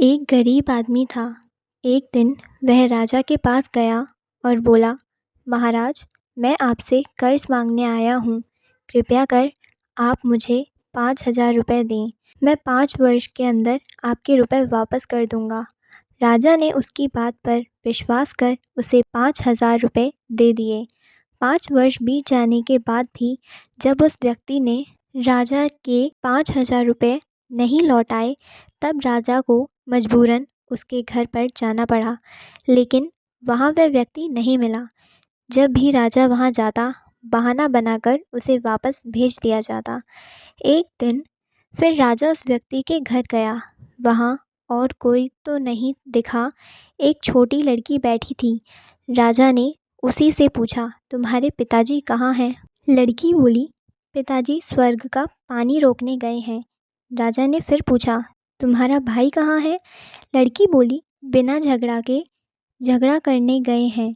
एक गरीब आदमी था। एक दिन वह राजा के पास गया और बोला, महाराज, मैं आपसे कर्ज मांगने आया हूँ। कृपया कर आप मुझे 5,000 रुपये दें। मैं 5 वर्ष के अंदर आपके रुपए वापस कर दूंगा। राजा ने उसकी बात पर विश्वास कर उसे 5,000 रुपये दे दिए। 5 वर्ष बीत जाने के बाद भी जब उस व्यक्ति ने राजा के 5,000 रुपये नहीं लौटाए, तब राजा को मजबूरन उसके घर पर जाना पड़ा, लेकिन वहाँ वह व्यक्ति नहीं मिला। जब भी राजा वहाँ जाता, बहाना बनाकर उसे वापस भेज दिया जाता। एक दिन फिर राजा उस व्यक्ति के घर गया। वहाँ और कोई तो नहीं दिखा, एक छोटी लड़की बैठी थी। राजा ने उसी से पूछा, तुम्हारे पिताजी कहाँ हैं? लड़की बोली, पिताजी स्वर्ग का पानी रोकने गए हैं। राजा ने फिर पूछा, तुम्हारा भाई कहाँ है? लड़की बोली, बिना झगड़ा करने गए हैं।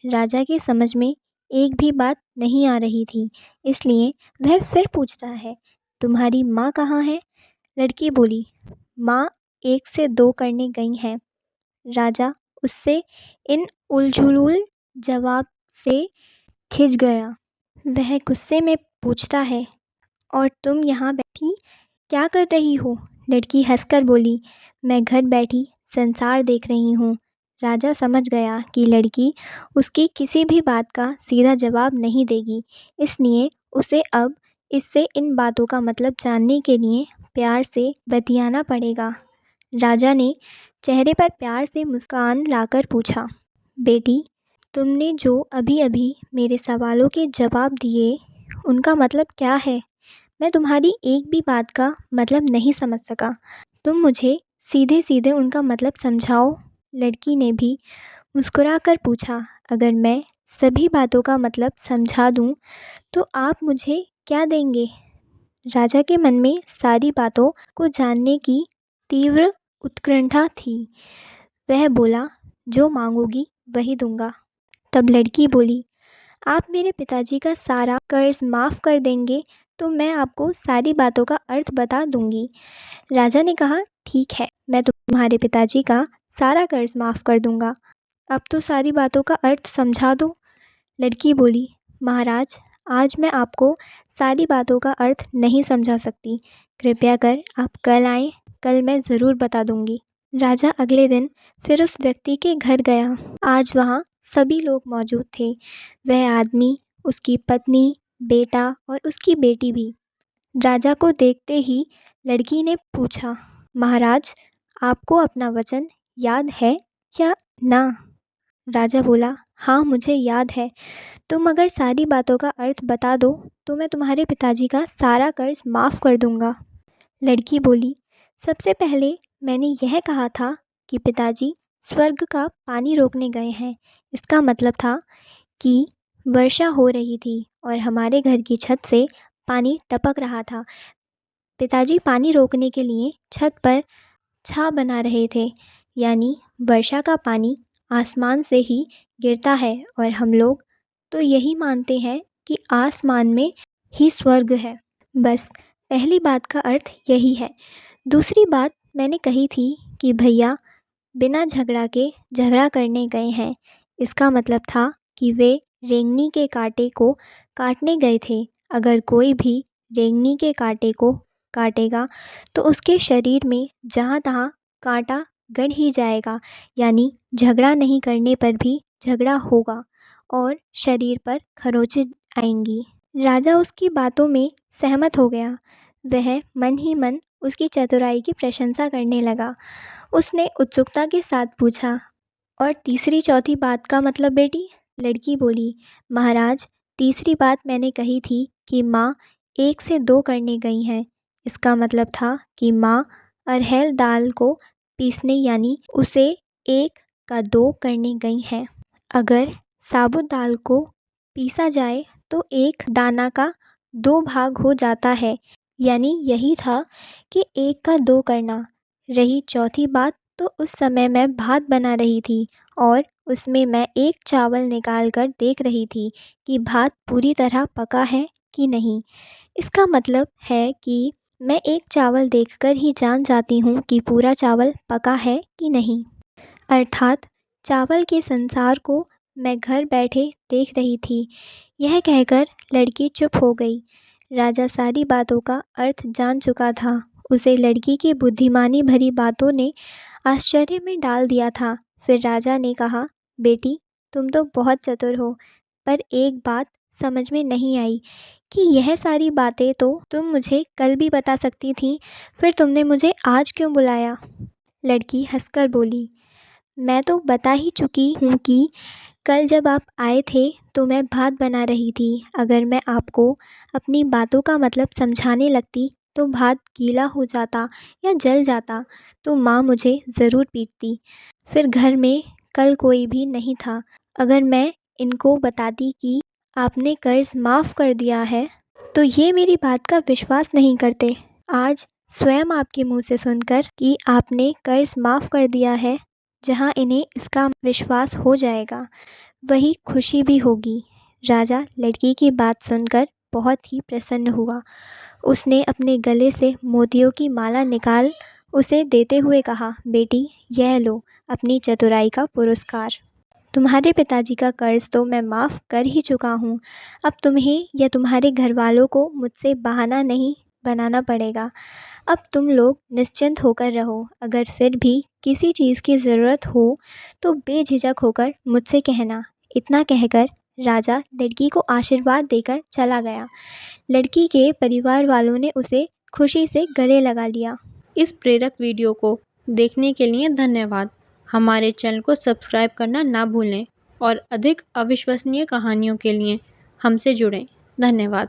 राजा की समझ में एक भी बात नहीं आ रही थी, इसलिए वह फिर पूछता है, तुम्हारी माँ कहाँ है? लड़की बोली, माँ 1 से 2 करने गई हैं। राजा उससे इन उलझुल जवाब से खिंच गया। वह गुस्से में पूछता है, और तुम यहाँ बैठी क्या कर रही हो? लड़की हंसकर बोली, मैं घर बैठी संसार देख रही हूँ। राजा समझ गया कि लड़की उसकी किसी भी बात का सीधा जवाब नहीं देगी, इसलिए उसे अब इससे इन बातों का मतलब जानने के लिए प्यार से बतियाना पड़ेगा। राजा ने चेहरे पर प्यार से मुस्कान लाकर पूछा, बेटी, तुमने जो अभी अभी मेरे सवालों के जवाब दिए, उनका मतलब क्या है? मैं तुम्हारी एक भी बात का मतलब नहीं समझ सका। तुम मुझे सीधे सीधे उनका मतलब समझाओ। लड़की ने भी मुस्कुराकर पूछा, अगर मैं सभी बातों का मतलब समझा दूं, तो आप मुझे क्या देंगे? राजा के मन में सारी बातों को जानने की तीव्र उत्कंठा थी। वह बोला, जो मांगोगी वही दूंगा। तब लड़की बोली, आप मेरे पिताजी का सारा कर्ज माफ़ कर देंगे तो मैं आपको सारी बातों का अर्थ बता दूंगी। राजा ने कहा, ठीक है, मैं तुम्हारे पिताजी का सारा कर्ज माफ़ कर दूंगा। अब तो सारी बातों का अर्थ समझा दो। लड़की बोली, महाराज, आज मैं आपको सारी बातों का अर्थ नहीं समझा सकती। कृपया कर आप कल आएँ, कल मैं ज़रूर बता दूंगी। राजा अगले दिन फिर उस व्यक्ति के घर गया। आज वहाँ सभी लोग मौजूद थे। वह आदमी, उसकी पत्नी, बेटा और उसकी बेटी भी। राजा को देखते ही लड़की ने पूछा, महाराज, आपको अपना वचन याद है या ना? राजा बोला, हाँ, मुझे याद है। तुम अगर सारी बातों का अर्थ बता दो तो मैं तुम्हारे पिताजी का सारा कर्ज माफ़ कर दूंगा। लड़की बोली, सबसे पहले मैंने यह कहा था कि पिताजी स्वर्ग का पानी रोकने गए हैं। इसका मतलब था कि वर्षा हो रही थी और हमारे घर की छत से पानी टपक रहा था। पिताजी पानी रोकने के लिए छत पर छा बना रहे थे, यानी वर्षा का पानी आसमान से ही गिरता है और हम लोग तो यही मानते हैं कि आसमान में ही स्वर्ग है। बस पहली बात का अर्थ यही है। दूसरी बात मैंने कही थी कि भैया बिना झगड़ा के झगड़ा करने गए हैं। इसका मतलब था कि वे रेंगनी के कांटे को काटने गए थे। अगर कोई भी रेंगनी के कांटे को काटेगा तो उसके शरीर में जहाँ तहाँ कांटा गड़ ही जाएगा, यानी झगड़ा नहीं करने पर भी झगड़ा होगा और शरीर पर खरोंचें आएंगी। राजा उसकी बातों में सहमत हो गया। वह मन ही मन उसकी चतुराई की प्रशंसा करने लगा। उसने उत्सुकता के साथ पूछा, और तीसरी चौथी बात का मतलब बेटी? लड़की बोली, महाराज, तीसरी बात मैंने कही थी कि माँ 1 से 2 करने गई हैं। इसका मतलब था कि माँ अरहर दाल को पीसने, यानी उसे 1 का 2 करने गई हैं। अगर साबुत दाल को पीसा जाए तो 1 दाना का 2 भाग हो जाता है, यानी यही था कि 1 का 2 करना। रही चौथी बात, तो उस समय मैं भात बना रही थी और उसमें मैं एक चावल निकाल कर देख रही थी कि भात पूरी तरह पका है कि नहीं। इसका मतलब है कि मैं एक चावल देखकर ही जान जाती हूँ कि पूरा चावल पका है कि नहीं। अर्थात चावल के संसार को मैं घर बैठे देख रही थी। यह कहकर लड़की चुप हो गई। राजा सारी बातों का अर्थ जान चुका था। उसे लड़की की बुद्धिमानी भरी बातों ने आश्चर्य में डाल दिया था। फिर राजा ने कहा, बेटी, तुम तो बहुत चतुर हो, पर एक बात समझ में नहीं आई कि यह सारी बातें तो तुम मुझे कल भी बता सकती थी, फिर तुमने मुझे आज क्यों बुलाया? लड़की हंसकर बोली, मैं तो बता ही चुकी हूँ कि कल जब आप आए थे तो मैं भात बना रही थी। अगर मैं आपको अपनी बातों का मतलब समझाने लगती तो भात गीला हो जाता या जल जाता तो माँ मुझे ज़रूर पीटती। फिर घर में कल कोई भी नहीं था। अगर मैं इनको बताती कि आपने कर्ज माफ़ कर दिया है तो ये मेरी बात का विश्वास नहीं करते। आज स्वयं आपके मुंह से सुनकर कि आपने कर्ज माफ़ कर दिया है, जहाँ इन्हें इसका विश्वास हो जाएगा वही खुशी भी होगी। राजा लड़की की बात सुनकर बहुत ही प्रसन्न हुआ। उसने अपने गले से मोतियों की माला निकाल उसे देते हुए कहा, बेटी, यह लो अपनी चतुराई का पुरस्कार। तुम्हारे पिताजी का कर्ज तो मैं माफ़ कर ही चुका हूँ। अब तुम्हें या तुम्हारे घर वालों को मुझसे बहाना नहीं बनाना पड़ेगा। अब तुम लोग निश्चिंत होकर रहो। अगर फिर भी किसी चीज़ की ज़रूरत हो तो बेझिझक होकर मुझसे कहना। इतना कहकर राजा लड़की को आशीर्वाद देकर चला गया। लड़की के परिवार वालों ने उसे खुशी से गले लगा लिया। इस प्रेरक वीडियो को देखने के लिए धन्यवाद। हमारे चैनल को सब्सक्राइब करना ना भूलें और अधिक अविश्वसनीय कहानियों के लिए हमसे जुड़ें। धन्यवाद।